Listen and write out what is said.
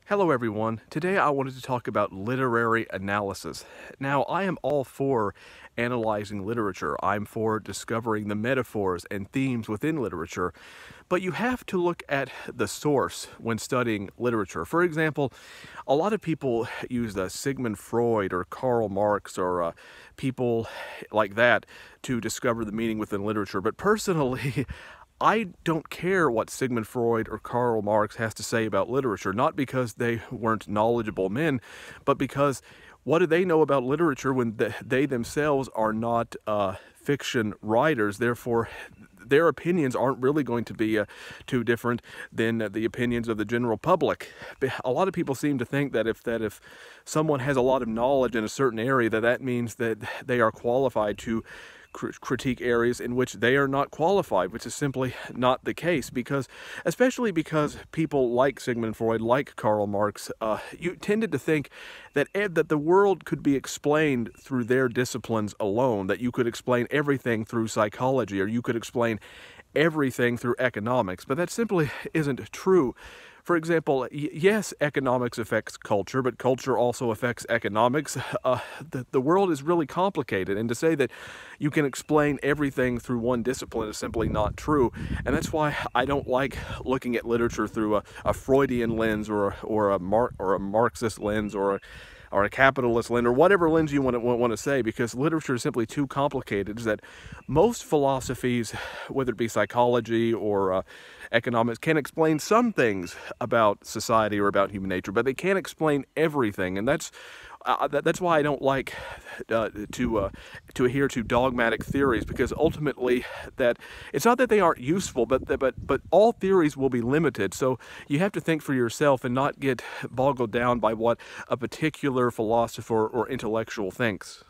Hello everyone. Today I wanted to talk about literary analysis. Now, I am all for analyzing literature. I'm for discovering the metaphors and themes within literature, but you have to look at the source when studying literature. For example, a lot of people use Sigmund Freud or Karl Marx or people like that to discover the meaning within literature, but personally, I don't care what Sigmund Freud or Karl Marx has to say about literature, not because they weren't knowledgeable men, but because what do they know about literature when they themselves are not fiction writers? Therefore, their opinions aren't really going to be too different than the opinions of the general public. A lot of people seem to think that if someone has a lot of knowledge in a certain area, that means that they are qualified to critique areas in which they are not qualified, which is simply not the case, especially because people like Sigmund Freud, like Karl Marx, you tended to think that the world could be explained through their disciplines alone, that you could explain everything through psychology, or you could explain everything through economics, but that simply isn't true. For example, yes, economics affects culture, but culture also affects economics. The world is really complicated, and to say that you can explain everything through one discipline is simply not true. And that's why I don't like looking at literature through a Freudian lens or a Marxist lens or a capitalist lens, or whatever lens you want to say, because literature is simply too complicated. Is that most philosophies, whether it be psychology or economics, can explain some things about society or about human nature, but they can't explain everything, and that's why I don't like to adhere to dogmatic theories, because ultimately that it's not that they aren't useful, but all theories will be limited. So you have to think for yourself and not get boggled down by what a particular philosopher or intellectual thinks.